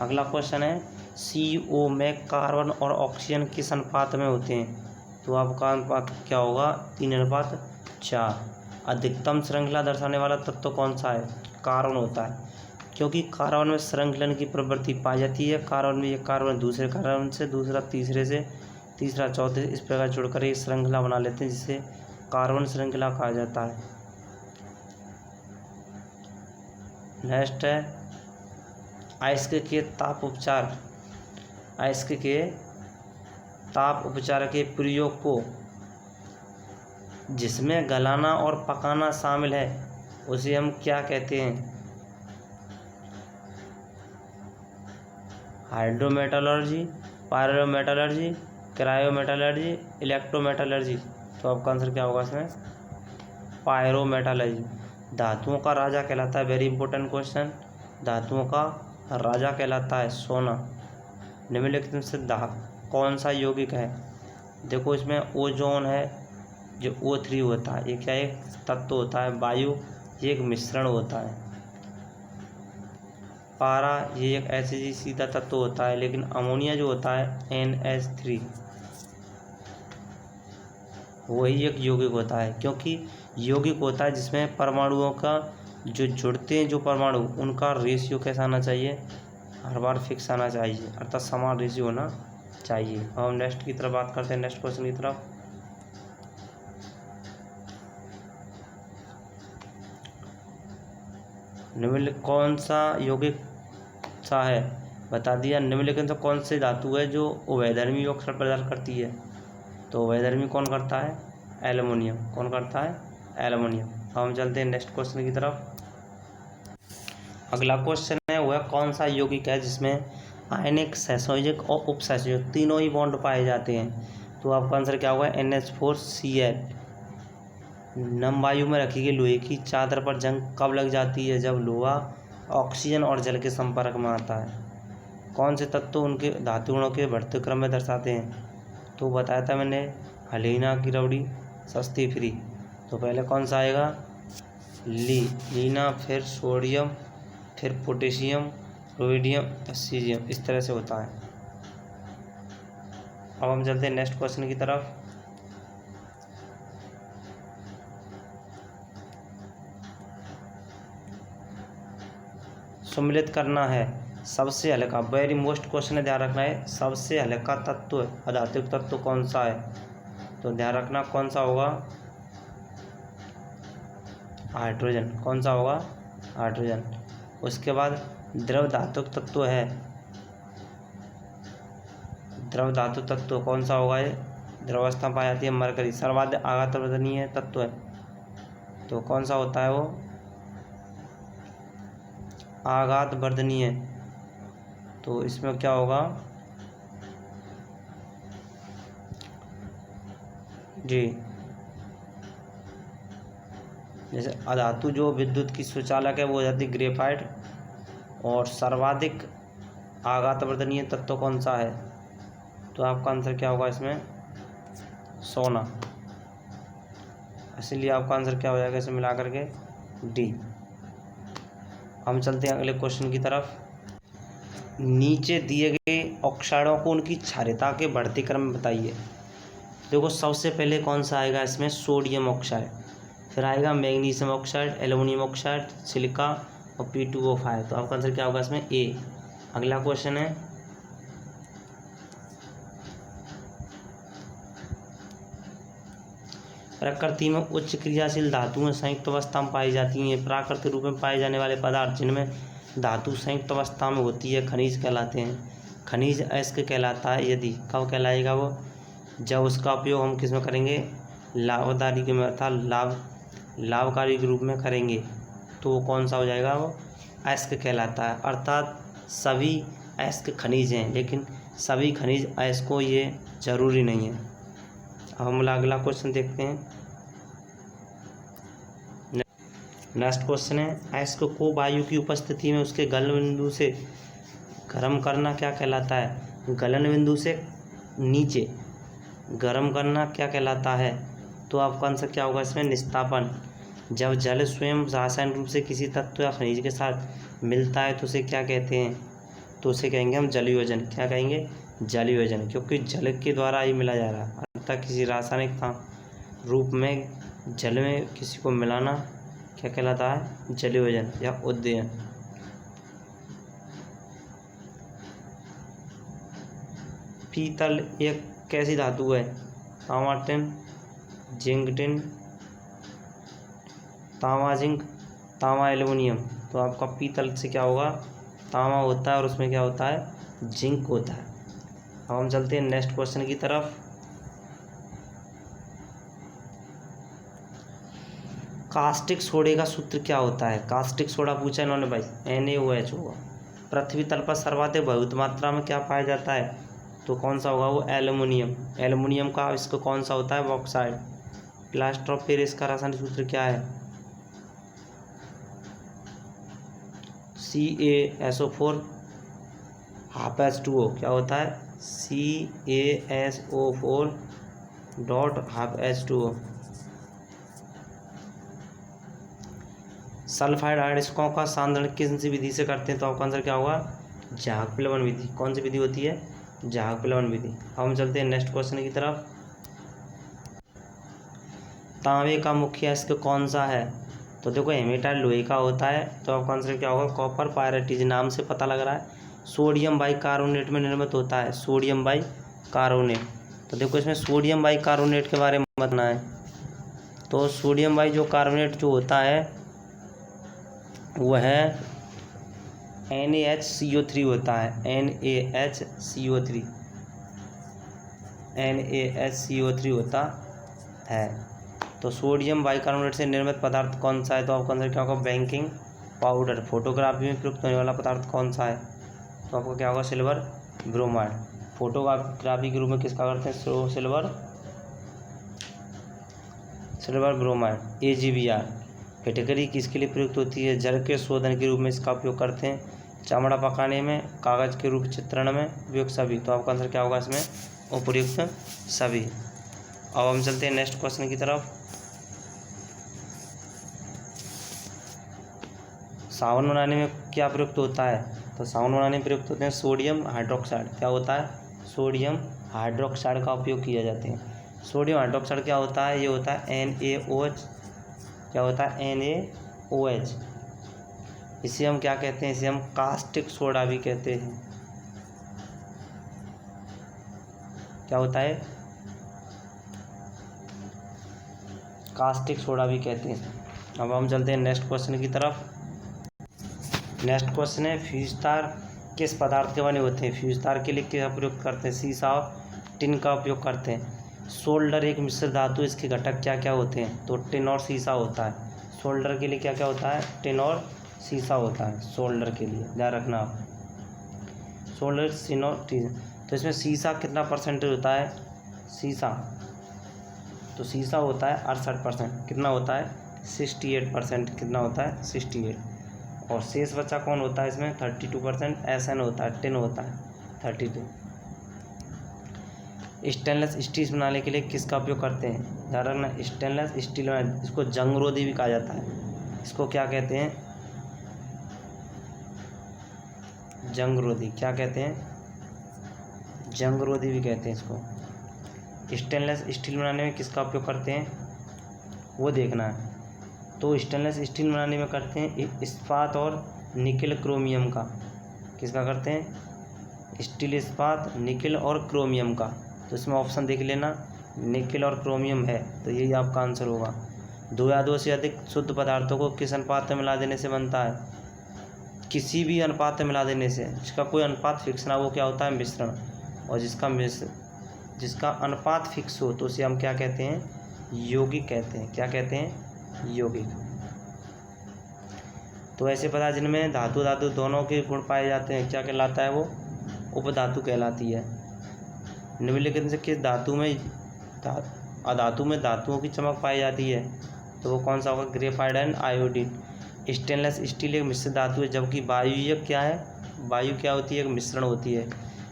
अगला क्वेश्चन है, CO में कार्बन और ऑक्सीजन किस अनुपात में होते हैं। तो आपका अनुपात क्या होगा, 3:4। अधिकतम श्रृंखला दर्शाने वाला तत्व कौन सा है, कार्बन होता है, क्योंकि कार्बन में श्रृंखलन की प्रवृत्ति पाई जाती है। कार्बन में एक कार्बन दूसरे कार्बन से, दूसरा तीसरे से, तीसरा चौथे, इस प्रकार जुड़कर एक श्रृंखला बना लेते हैं जिसे कार्बन श्रृंखला कहा जाता है। नेक्स्ट है, अयस्क के ताप उपचार। अयस्क के ताप उपचार के प्रयोग को जिसमें गलाना और पकाना शामिल है उसे हम क्या कहते हैं, हाइड्रोमेटलर्जी, पायरोमेटलर्जी, क्रायोमेटलर्जी, इलेक्ट्रोमेटलर्जी। तो आपका आंसर क्या होगा इसमें, पायरोमेटलर्जी। धातुओं का राजा कहलाता है, वेरी इंपॉर्टेंट क्वेश्चन, धातुओं का राजा कहलाता है सोना। निम्नलिखित में से कौन सा यौगिक है। देखो इसमें ओजोन है जो O3 होता है, ये क्या एक तत्व होता है, वायु ये एक मिश्रण होता है। पारा ये एक Hg सीधा तत्व होता है, लेकिन अमोनिया जो होता है NH3 वही एक यौगिक होता है, क्योंकि यौगिक होता है जिसमें परमाणुओं का जो जुड़ते हैं जो परमाणु उनका रेशियो कैसा आना चाहिए, हर बार फिक्स आना चाहिए, अर्थात समान रेशियो होना चाहिए। अब हम नेक्स्ट की तरफ बात करते हैं, नेक्स्ट क्वेश्चन की तरफ। निम्नलिखित कौन सा यौगिक सा है, बता दिया। निम्नलिखित तो कौन सी धातु है जो उभयधर्मी अवक्षय प्रदान करती है। तो उभयधर्मी कौन करता है, एल्युमिनियम। कौन करता है, एल्युमिनियम। अब हम चलते हैं नेक्स्ट क्वेश्चन की तरफ। अगला क्वेश्चन है वह कौन सा यौगिक है जिसमें आयनिक, सहसंयोजक और उपसहसंयोजक तीनों ही बॉन्ड पाए जाते हैं। तो आपका आंसर क्या होगा, NH4Cl। नम वायु में रखी गई लोहे की चादर पर जंग कब लग जाती है, जब लोहा ऑक्सीजन और जल के संपर्क में आता है। कौन से तत्व उनके धातु गुणों के बढ़ते क्रम में दर्शाते हैं। तो बताया था मैंने, हलीना की रबड़ी, सस्ती फ्री। तो पहले कौन सा आएगा, लीना, फिर सोडियम, फिर पोटेशियम, रोडियम, सीजियम, इस तरह से होता है। अब हम चलते हैं नेक्स्ट क्वेश्चन की तरफ। सम्मिलित करना है सबसे हल्का, वेरी मोस्ट क्वेश्चन है, ध्यान रखना है। सबसे हल्का तत्व, अधातुक तत्व कौन सा है। तो ध्यान रखना कौन सा होगा, हाइड्रोजन। कौन सा होगा, हाइड्रोजन। उसके बाद द्रव धातुक तत्व है, द्रव धातु तत्व कौन सा होगा, ये द्रवस्था पाई जाती है, मरकरी। सर्वाधिक आघात वर्धनीय तत्व है, तो कौन सा होता है वो, आघात वर्धनीय। तो इसमें क्या होगा जी, जैसे अधातु जो विद्युत की सुचालक है वो हो जाती है ग्रेफाइट। और सर्वाधिक आघात वर्धनीय तत्व कौन सा है, तो आपका आंसर क्या होगा इसमें, सोना। इसलिए आपका आंसर क्या हो जाएगा इसे मिला करके, डी। हम चलते हैं अगले क्वेश्चन की तरफ। नीचे दिए गए ऑक्साइडों को उनकी क्षारीयता के बढ़ते क्रम में बताइए। देखो सबसे पहले कौन सा आएगा इसमें, सोडियम ऑक्साइड, फिर आएगा magnesium oxide, aluminium oxide, silica और P2O5। तो आपका आंसर क्या होगा इसमें, ए। अगला क्वेश्चन है, प्रकृति में उच्च क्रियाशील धातुएं संयुक्त अवस्था में पाई जाती हैं। प्राकृतिक रूप में पाए जाने वाले पदार्थ जिनमें धातु संयुक्त अवस्था में होती है खनिज कहलाते हैं। खनिज अयस्क कहलाता है यदि, कब कहलाएगा वो, जब उसका उपयोग हम किस में करेंगे, लाभकारी के में अर्थात लाभकारी के रूप में करेंगे। तो वो कौन सा हो जाएगा, वो अयस्क कहलाता है। अर्थात सभी अयस्क खनिज हैं, लेकिन सभी खनिज अयस्कों ये जरूरी नहीं है। अब हम अगला क्वेश्चन देखते हैं। नेक्स्ट क्वेश्चन है, अयस्क को वायु की उपस्थिति में उसके गलन बिंदु से गर्म करना क्या कहलाता है। गलन बिंदु से नीचे गर्म करना क्या कहलाता है। तो आपका आंसर क्या होगा इसमें, निस्तापन। जब जल स्वयं रासायनिक रूप से किसी तत्व या खनिज के साथ मिलता है तो उसे क्या कहते हैं, तो उसे कहेंगे हम जलयोजन। क्या कहेंगे, जलयोजन, क्योंकि जल के द्वारा ही मिला जा रहा है। अर्थात किसी रासायनिक रूप में जल में किसी को मिलाना क्या कहलाता है, जलयोजन या उदयन। पीतल एक कैसी धातु है, तांबा टिन, जिंक टिन, तांबा जिंक, तांबा एल्युमिनियम। तो आपका पीतल से क्या होगा, तांबा होता है और उसमें क्या होता है, जिंक होता है। अब हम चलते हैं नेक्स्ट क्वेश्चन की तरफ। कास्टिक सोडे का सूत्र क्या होता है। कास्टिक सोडा पूछा इन्होंने भाई, NaOH होगा। पृथ्वी तल पर सर्वाधिक बहुत मात्रा में क्या पाया जाता है, तो कौन सा होगा वो, एल्युमिनियम। एल्युमिनियम का इसको कौन सा होता है, बॉक्साइड। प्लास्टर ऑफ पेरिस का रासायनिक सूत्र क्या है, CaSO4 हाफ H2O। क्या होता है, CaSO4 dot half H2O। Sulphide आयस्कों का सांद्रण किस सी विधि से करते हैं, तो आपका आंसर क्या होगा, झाग प्लवन विधि। कौन सी विधि होती है, झाग प्लवन विधि। अब हम चलते हैं नेक्स्ट क्वेश्चन की तरफ। तांबे का मुख्य अयस्क कौन सा है, तो देखो हेमेटाइट लोहे का होता है, तो आपका आंसर क्या होगा, कॉपर पायरेटिज। नाम से पता लग रहा है, सोडियम बाइकार्बोनेट में निर्मित होता है, सोडियम बाइकार्बोनेट। तो देखो इसमें सोडियम बाइकार्बोनेट के बारे में बताना है। तो सोडियम बाई जो कार्बोनेट जो होता है वह है NaHCO3 होता है, NaHCO3 होता है। तो सोडियम बाइकार्बोनेट से निर्मित पदार्थ कौन सा है, तो आपका आंसर क्या होगा, बैंकिंग पाउडर, फोटोग्राफी में प्रयुक्त होने वाला पदार्थ कौन सा है? तो आपका क्या होगा? Silver bromide. फोटोग्राफी के रूप में किसका करते हैं? Silver bromide. AgBr फिटकरी किसके लिए प्रयुक्त होती है? जल के शोधन के रूप में इसका उपयोग करते हैं, चमड़ा पकाने में, कागज के रूप चित्रण में, उपयुक्त सभी। तो आपका आंसर क्या होगा इसमें? उपयुक्त सभी। अब हम चलते हैं नेक्स्ट क्वेश्चन की तरफ। साबुन बनाने में क्या प्रयुक्त होता है? तो साबुन बनाने में प्रयुक्त होते हैं सोडियम हाइड्रोक्साइड। क्या होता है? सोडियम हाइड्रोक्साइड का उपयोग किया जाता है। सोडियम हाइड्रोक्साइड क्या होता है? ये होता है NaOH। क्या होता है? NaOH। इसे हम क्या कहते हैं? इसे हम कास्टिक सोडा भी कहते हैं। क्या होता है? कास्टिक सोडा भी कहते हैं। अब हम चलते हैं नेक्स्ट क्वेश्चन की तरफ। नेक्स्ट क्वेश्चन है, फ्यूज तार किस पदार्थ के बने होते हैं? फ्यूज तार के लिए क्या प्रयोग करते हैं? सीसा और टिन का उपयोग करते हैं। सोल्डर एक मिश्र धातु, इसके घटक क्या क्या होते हैं? तो टिन और सीसा होता है। सोल्डर के लिए क्या क्या होता है? टिन और सीसा होता है सोल्डर के लिए, ध्यान रखना आप। सोल्डर, टिन और टिन। तो इसमें सीसा कितना परसेंटेज होता है? सीसा, तो सीसा होता है 68%। कितना होता है? 68%। कितना होता है? 68। और शेष बचा कौन होता है इसमें? 32%। SN होता है, टिन होता है 32। स्टेनलेस स्टील बनाने के लिए किसका उपयोग करते हैं? ध्यान रखना, स्टेनलेस स्टील में, इसको जंगरोधी भी कहा जाता है। इसको क्या कहते हैं? जंगरोधी। क्या कहते हैं? जंगरोधी भी कहते हैं इसको। स्टेनलेस स्टील बनाने में किसका उपयोग करते हैं? वो देखना है। तो स्टेनलेस स्टील बनाने में करते हैं इस्पात और निकल क्रोमियम का। किसका करते हैं? स्टील, इस्पात, निकल और क्रोमियम का। तो इसमें ऑप्शन देख लेना, निकल और क्रोमियम है, तो यही आपका आंसर होगा। 2 या 2 से अधिक शुद्ध पदार्थों को किस अनुपात में मिला देने से बनता है? किसी भी अनुपात में मिला देने से। जिसका कोई अनुपात फिक्स ना, वो क्या होता है? मिश्रण। और जिसका अनुपात फिक्स हो तो उसे हम क्या कहते हैं? यौगिक कहते हैं। क्या कहते हैं? यौगिक। तो ऐसे पदार्थ जिनमें धातु धातु दोनों के गुण पाए जाते हैं, क्या कहलाता है? वो उपधातु कहलाती है। निम्नलिखित से किस धातु में अधातु में धातुओं की चमक पाई जाती है? तो वो कौन सा होगा? Graphite and iodine. Stainless steel एक मिश्र धातु है, जबकि वायु क्या है? वायु क्या होती है? एक मिश्रण होती है।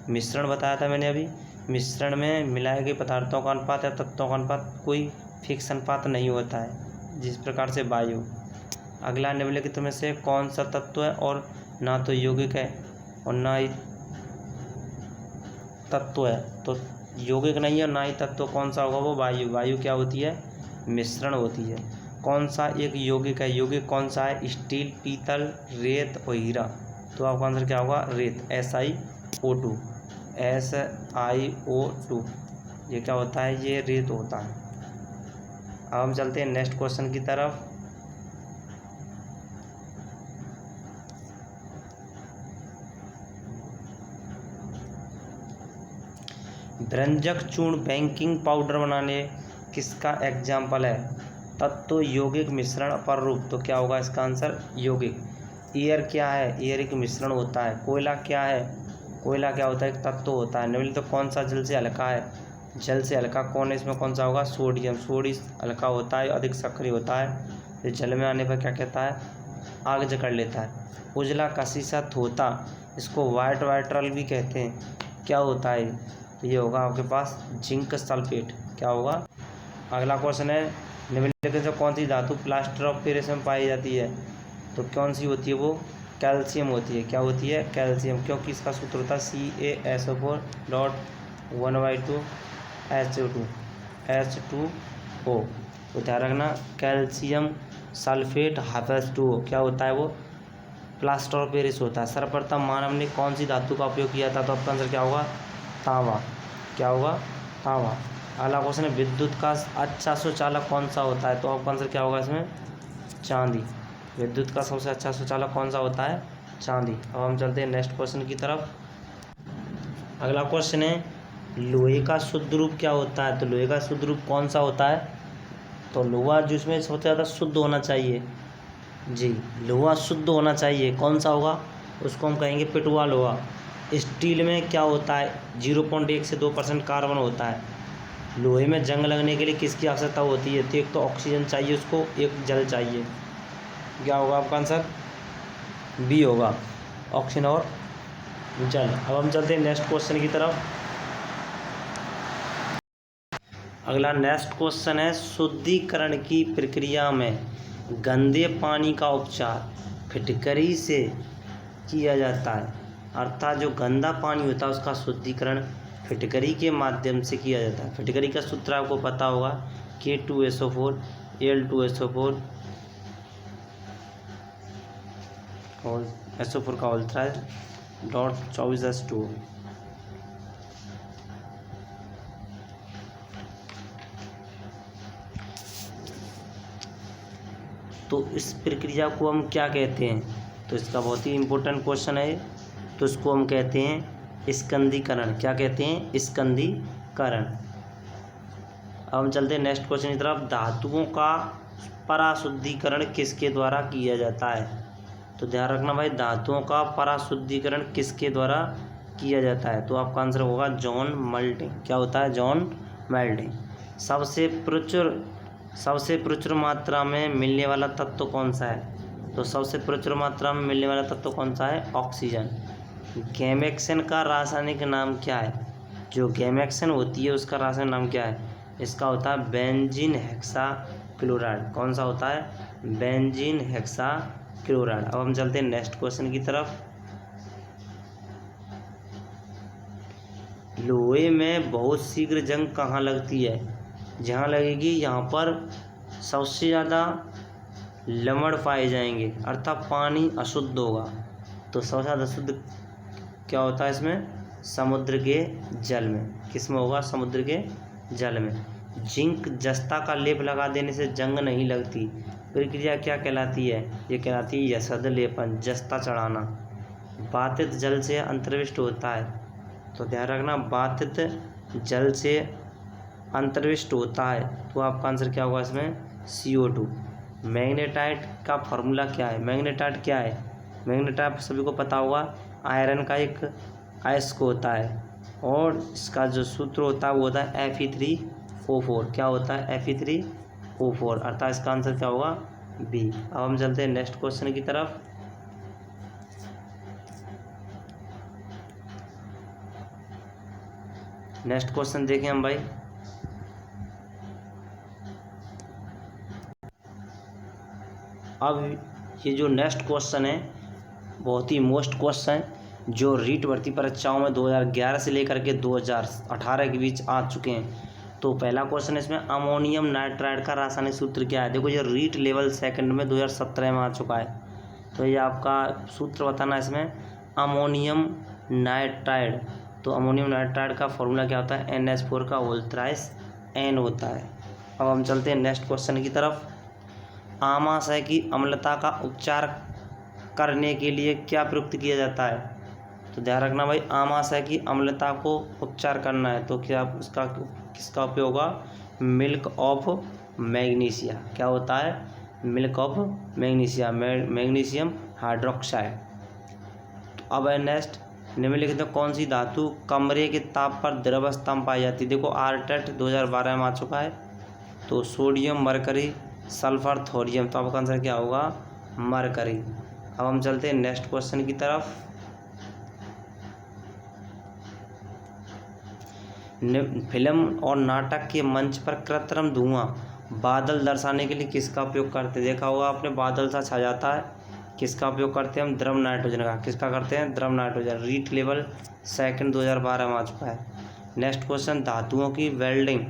मिश्रण बताया था मैंने अभी। मिश्रण में मिलाए गए पदार्थों का अनुपात या तत्वों का अनुपात कोई फिक्स अनुपात नहीं होता है, जिस प्रकार से वायु। अगला, निम्नलिखित में से कौन सा तत्व है और ना तो यौगिक है और ना ही तत्व है? तो यौगिक नहीं है और ना ही तत्व, कौन सा होगा? वो वायु। वायु क्या होती है? मिश्रण होती है। कौन सा एक यौगिक है? यौगिक कौन सा है? स्टील, पीतल, रेत और हीरा। तो आपका आंसर क्या होगा? रेत। SiO2। SiO2 ये क्या होता है? ये रेत होता है। अब हम चलते हैं नेक्स्ट क्वेश्चन की तरफ। व्यंजक चूर्ण बेकिंग पाउडर बनाने किसका एग्जाम्पल है? तत्व, यौगिक, मिश्रण, पररूप। तो क्या होगा इसका आंसर? यौगिक। एयर क्या है? एयर एक मिश्रण होता है। कोयला क्या है? कोयला क्या होता है? एक तत्व होता है। निम्नलिखित तो कौन सा जल से हल्का है? जल से हल्का कौन है? इसमें कौन सा होगा? सोडियम। सोडियम हल्का होता है, अधिक सक्रिय होता है। ये जल में आने पर क्या कहता है? आग जकड़ लेता है। उजला कशीसा थोथा, इसको वाइट वाइट्रल भी कहते हैं। क्या होता है? तो ये होगा आपके पास जिंक सल्फेट। क्या होगा? अगला क्वेश्चन है, निम्नलिखित से कौन सी धातु प्लास्टर ऑफ पेरिस में पाई जाती है? तो कौन सी होती है? वो कैल्शियम होती है। क्या होती है? कैल्शियम। क्योंकि इसका सूत्र होता है CaSO4.1/2H2O। तो ध्यान रखना, कैल्शियम सल्फेट H2O क्या होता है? वो प्लास्टर ऑफ पेरिस होता है। सर्वप्रथम मानव ने कौन सी धातु का उपयोग किया था? तो आपका आंसर क्या होगा? तांबा। क्या होगा? तांबा। अगला क्वेश्चन है, विद्युत का अच्छा सुचालक कौन सा होता है? तो आपका आंसर क्या होगा इसमें? चांदी। विद्युत का सबसे अच्छा सुचालक कौन सा होता है? चांदी। अब हम चलते हैं नेक्स्ट क्वेश्चन की तरफ। अगला क्वेश्चन है, लोहे का शुद्ध रूप क्या होता है? तो लोहे का शुद्ध रूप कौन सा होता है? तो लोहा जिसमें सबसे ज़्यादा शुद्ध होना चाहिए जी, लोहा शुद्ध होना चाहिए, कौन सा होगा, उसको हम कहेंगे पिटवा लोहा। स्टील में क्या होता है, 0.1 से 2% कार्बन होता है। लोहे में जंग लगने के लिए किसकी आवश्यकता होती है, तो एक तो ऑक्सीजन चाहिए उसको, एक जल चाहिए। क्या होगा आपका आंसर, बी होगा, ऑक्सीजन और जल। अब हम चलते हैं नेक्स्ट क्वेश्चन की तरफ। अगला नेक्स्ट क्वेश्चन है, शुद्धिकरण की प्रक्रिया में गंदे पानी का उपचार फिटकरी से किया जाता है। अर्थात जो गंदा पानी होता है उसका शुद्धिकरण फिटकरी के माध्यम से किया जाता है। फिटकरी का सूत्र आपको पता होगा, K2SO4 Al2SO4 और SO4 का $24H2। तो इस प्रक्रिया को हम क्या कहते हैं, तो इसका बहुत ही इम्पोर्टेंट क्वेश्चन है। तो इसको हम कहते हैं स्कंदीकरण। क्या कहते हैं, स्कंदीकरण। अब हम चलते हैं नेक्स्ट क्वेश्चन की तरफ। धातुओं का पराशुद्धीकरण किसके द्वारा किया जाता है, तो ध्यान रखना भाई, धातुओं का पराशुद्धीकरण किसके द्वारा किया जाता है, तो आपका आंसर होगा जॉन मेल्टिंग। क्या होता है, जॉन मेल्टिंग। सबसे प्रचुर मात्रा में मिलने वाला तत्व कौन सा है, तो सबसे प्रचुर मात्रा में मिलने वाला तत्व कौन सा है, ऑक्सीजन। गैमेक्सन का रासायनिक नाम क्या है, जो गैमेक्सन होती है उसका रासायनिक नाम क्या है, इसका होता है बेंजीन हेक्सा क्लोराइड। कौन सा होता है, बेंजीन हेक्सा क्लोराइड। अब हम चलते हैं नेक्स्ट क्वेश्चन की तरफ। लोहे में बहुत शीघ्र जंग कहाँ लगती है, जहाँ लगेगी यहाँ पर सबसे ज़्यादा लवण पाए जाएंगे, अर्थात पानी अशुद्ध होगा। तो सबसे ज़्यादा शुद्ध क्या होता है इसमें, समुद्र के जल में। किस में होगा, समुद्र के जल में। जिंक जस्ता का लेप लगा देने से जंग नहीं लगती, प्रक्रिया क्या कहलाती है, ये कहलाती है यशद लेपन, जस्ता चढ़ाना। बातित जल से अंतर्विष्ट होता है, तो ध्यान रखना, बातित जल से अंतर्विष्ट होता है, तो आपका आंसर क्या होगा इसमें, CO2। मैग्नेटाइट का फॉर्मूला क्या है, मैग्नेटाइट क्या है, मैग्नेटाइट सभी को पता होगा, आयरन का एक अयस्क होता है, और इसका जो सूत्र होता है वो होता है Fe3O4। क्या होता है, Fe3O4, अर्थात इसका आंसर क्या होगा, बी। अब हम चलते हैं नेक्स्ट क्वेश्चन की तरफ। नेक्स्ट क्वेश्चन देखें हम भाई। अब ये जो नेक्स्ट क्वेश्चन है बहुत ही मोस्ट क्वेश्चन, जो रीट भर्ती परीक्षाओं में 2011 से लेकर के 2018 के बीच आ चुके हैं। तो पहला क्वेश्चन इसमें, अमोनियम नाइट्राइड का रासायनिक सूत्र क्या है। देखो ये रीट लेवल सेकंड में 2017 में आ चुका है, तो ये आपका सूत्र बताना इसमें, अमोनियम नाइट्राइड। तो अमोनियम नाइट्राइड का फॉर्मूला क्या होता है, NH4 का होल थ्राइस N होता है। अब हम चलते हैं नेक्स्ट क्वेश्चन की तरफ। आमाशय की अम्लता का उपचार करने के लिए क्या प्रयुक्त किया जाता है, तो ध्यान रखना भाई, आमाशय की अम्लता को उपचार करना है तो क्या उसका किसका उपयोग होगा, मिल्क ऑफ मैग्नीशिया। क्या होता है, milk of magnesia, magnesium hydroxide. तो अब है नेक्स्ट, निम्नलिखित में कौन सी धातु कमरे के ताप पर द्रव अवस्था में पाई जाती है। देखो आरटेट 2012 में आ चुका है, तो सोडियम, मरकरी, सल्फर, थोरियम। तो आपका आंसर क्या होगा, मरकरी। अब हम चलते हैं नेक्स्ट क्वेश्चन की तरफ। फिल्म और नाटक के मंच पर कृत्रिम धुआं बादल दर्शाने के लिए किसका उपयोग करते हैं। देखा होगा आपने, बादल सा छा जाता है, किसका उपयोग करते हैं हम, द्रव नाइट्रोजन का। किसका करते हैं, द्रव नाइट्रोजन। रीट लेवल सेकंड 2012 में आ चुका है। नेक्स्ट क्वेश्चन, धातुओं की वेल्डिंग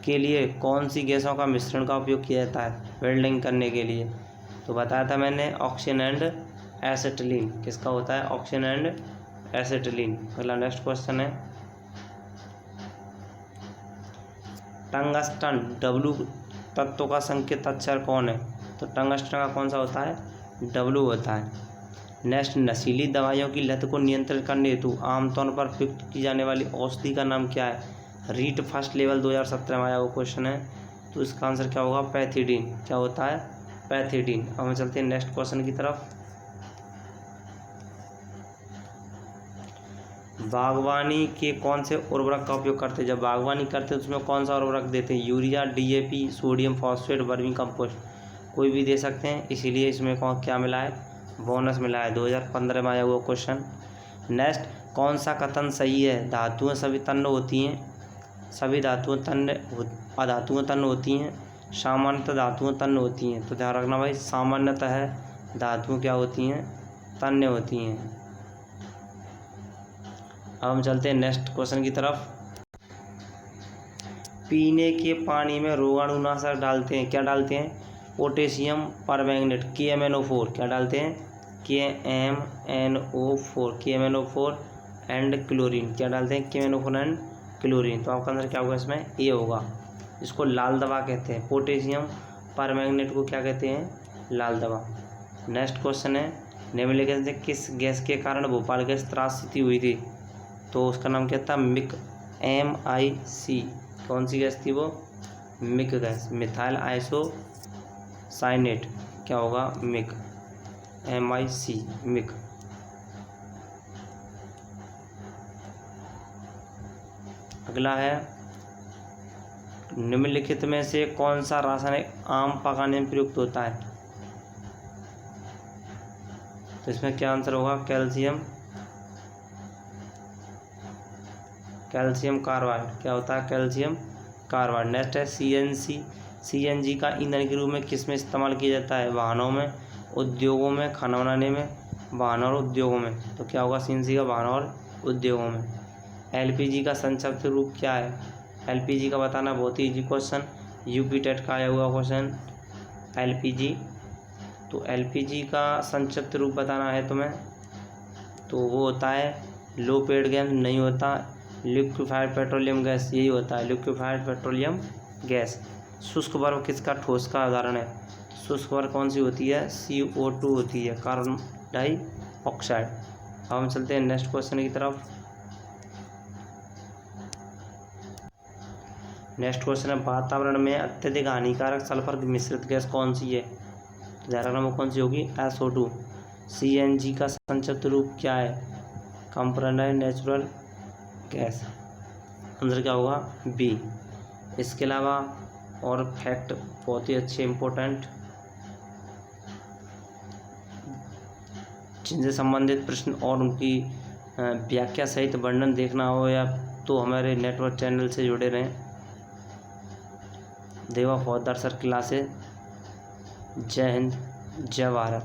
के लिए कौन सी गैसों का मिश्रण का उपयोग किया जाता है वेल्डिंग करने के लिए, तो बताया था मैंने, ऑक्सीजन एंड एसिटिलीन। किसका होता है, ऑक्सीजन एंड एसिटिलीन। अगला नेक्स्ट क्वेश्चन है, टंगस्टन W तत्व का संकेत अक्षर कौन है, तो टंगस्टन का कौन सा होता है, W होता है। नेक्स्ट, नशीली दवाइयों की लत को नियंत्रित करने हेतु आमतौर पर प्रयुक्त की जाने वाली औषधि का नाम क्या है। रीट फर्स्ट लेवल 2017 में आया वो क्वेश्चन है, तो इसका आंसर क्या होगा, पैथिडीन। क्या होता है, पैथिडीन। अब हम चलते हैं नेक्स्ट क्वेश्चन की तरफ। बागवानी के कौन से उर्वरक का उपयोग करते हैं? जब बागवानी करते हैं उसमें कौन सा उर्वरक देते हैं? Urea, DAP, sodium phosphate, vermi compost, कोई भी दे सकते हैं। इसीलिए इसमें कौन क्या मिला है? बोनस मिला है। 2015 में आया हुआ क्वेश्चन। नेक्स्ट, कौन सा कथन सही है? धातुएं सभी तन्य होती हैं, सभी धातुएं अधातुएं तन्य होती हैं, सामान्यतः धातुएं तन्य होती हैं। तो ध्यान रखना भाई, सामान्यतः धातुएं क्या होती हैं? तन्य होती हैं। अब हम चलते हैं नेक्स्ट क्वेश्चन की तरफ। पीने के पानी में रोगाणुनाशक डालते हैं, क्या डालते हैं? पोटेशियम परमैंगनेट, KMnO4, क्या डालते हैं? KMnO4, KMnO4 एंड क्लोरीन, क्या डालते हैं? KMnO4 and chlorine. तो आपका आंसर क्या होगा? इसमें ए होगा। इसको लाल दवा कहते हैं। पोटेशियम परमैंगनेट को क्या कहते हैं? लाल दवा। नेक्स्ट क्वेश्चन है, निम्नलिखित से किस गैस के कारण भोपाल गैस त्रासदी हुई थी? तो उसका नाम क्या था? Mick, MIC। कौन सी गैस थी वो? मिक गैस, मिथाइल आइसोसाइनेट, क्या होगा? Mick, MIC, Mick. अगला है, निम्नलिखित में से कौन सा रासायनिक आम पकाने में प्रयुक्त होता है? तो इसमें क्या आंसर होगा? कैल्शियम कार्बाइड, क्या होता है? Calcium carbide. नेक्स्ट है, CNG का ईंधन के रूप में किस में इस्तेमाल किया जाता है? वाहनों में, उद्योगों में, खाना बनाने में, वाहनों और उद्योगों में। तो क्या होगा? CNG का वाहनों और उद्योगों में। LPG का संक्षिप्त रूप क्या है? LPG का बताना बहुत ही इजी क्वेश्चन, यूपी टेट का आया हुआ क्वेश्चन। LPG, तो LPG का संक्षिप्त रूप बताना है तुम्हें, तो वो होता है लो पेड गैस, नहीं होता लिक्विफाइड पेट्रोलियम गैस, यही होता है लिक्विफाइड पेट्रोलियम गैस। शुष्क बर्फ किसका ठोस का उदाहरण है? शुष्क बर्फ कौन सी होती है? CO2 होती है, कार्बन डाइऑक्साइड। अब हम चलते हैं नेक्स्ट क्वेश्चन की तरफ। नेक्स्ट क्वेश्चन है, वातावरण में अत्यधिक हानिकारक सल्फर मिश्रित गैस कौन सी है? तो ध्यान रखना वो कौन सी होगी? SO2। CNG का संक्षिप्त रूप क्या है? Compressed natural gas. आंसर क्या होगा? B। इसके अलावा और फैक्ट बहुत ही अच्छे इंपॉर्टेंट, जिनसे संबंधित प्रश्न और उनकी व्याख्या सहित वर्णन देखना हो या तो हमारे नेटवर्क चैनल से जुड़े रहें। देवा फॉर दर्शक क्लासेस। जय हिंद, जय भारत।